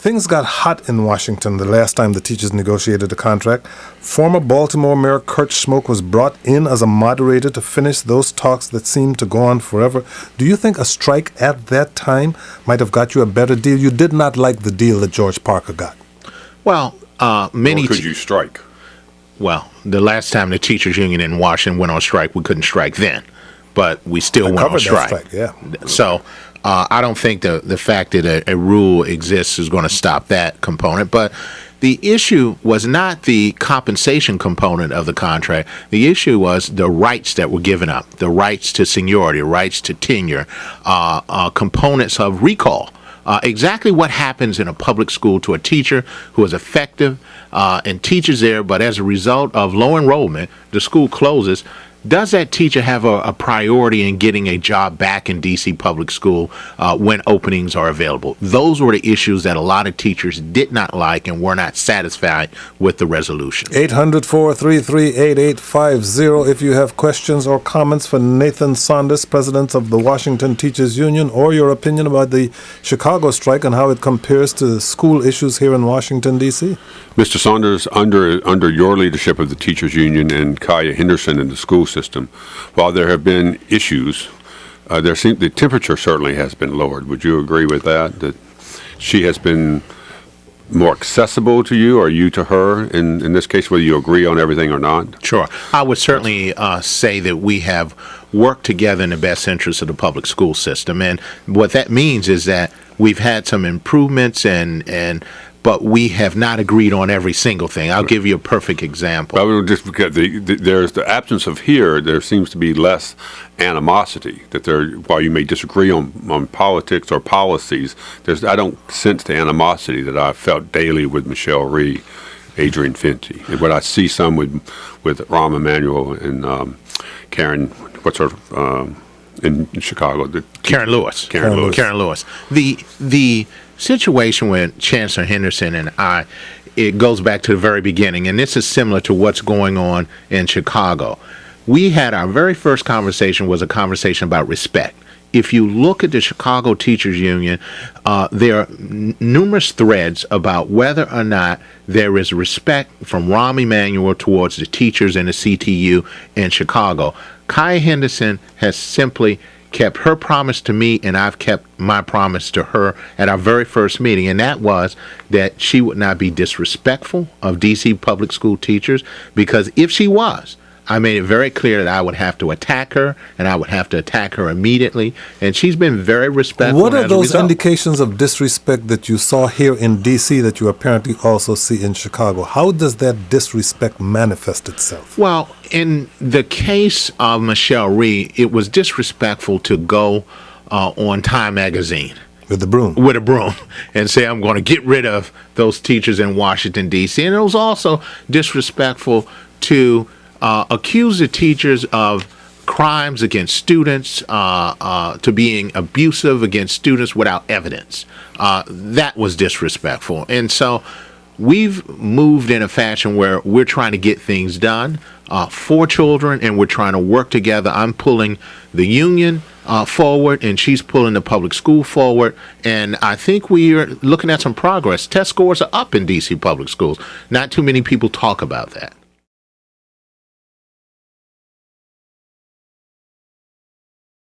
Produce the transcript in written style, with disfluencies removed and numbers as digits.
Things got hot in Washington the last time the teachers negotiated a contract. Former Baltimore Mayor Kurt Schmoke was brought in as a moderator to finish those talks that seemed to go on forever. Do you think a strike at that time might have got you a better deal? You did not like the deal that George Parker got. Well, many. Or could you strike? Well, the last time the teachers union in Washington went on strike, we couldn't strike then, but we still went on strike. Yeah. So I don't think the fact that a rule exists is going to stop that component. But the issue was not the compensation component of the contract. The issue was the rights that were given up, the rights to seniority, rights to tenure, components of recall. Exactly what happens in a public school to a teacher who is effective and teaches there, but as a result of low enrollment, the school closes. Does that teacher have a priority in getting a job back in D.C. public school when openings are available? Those were the issues that a lot of teachers did not like and were not satisfied with the resolution. 800-433-8850 if you have questions or comments for Nathan Saunders, president of the Washington Teachers Union, or your opinion about the Chicago strike and how it compares to school issues here in Washington, D.C. Mr. Saunders, under your leadership of the Teachers Union and Kaya Henderson in the school system, while there have been issues, the temperature certainly has been lowered. Would you agree with that? That she has been more accessible to you, or you to her, in this case, whether you agree on everything or not? Sure. I would certainly say that we have worked together in the best interest of the public school system. And what that means is that we've had some improvements but we have not agreed on every single thing. I'll give you a perfect example. Well, just because there's the absence of here, there seems to be less animosity. That while you may disagree on politics or policies, I don't sense the animosity that I've felt daily with Michelle Rhee, Adrian Fenty, and what I see some with Rahm Emanuel and Karen. What's her in Chicago? Karen Lewis. Karen Lewis. The situation with Chancellor Henderson and I, it goes back to the very beginning, and this is similar to what's going on in Chicago. We had our very first conversation was a conversation about respect. If you look at the Chicago Teachers Union, there are numerous threads about whether or not there is respect from Rahm Emanuel towards the teachers in the CTU in Chicago. Kaya Henderson has simply kept her promise to me, and I've kept my promise to her at our very first meeting, and that was that she would not be disrespectful of D.C. public school teachers, because if she was, I made it very clear that I would have to attack her, and I would have to attack her immediately, and she's been very respectful. What are those indications of disrespect that you saw here in D.C. that you apparently also see in Chicago? How does that disrespect manifest itself? Well, in the case of Michelle Rhee, it was disrespectful to go on Time magazine with a broom and say, I'm going to get rid of those teachers in Washington, D.C. And it was also disrespectful to accuse the teachers of crimes against students, to being abusive against students without evidence. That was disrespectful. And so we've moved in a fashion where we're trying to get things done for children, and we're trying to work together. I'm pulling the union forward, and she's pulling the public school forward, and I think we are looking at some progress. Test scores are up in D.C. public schools. Not too many people talk about that.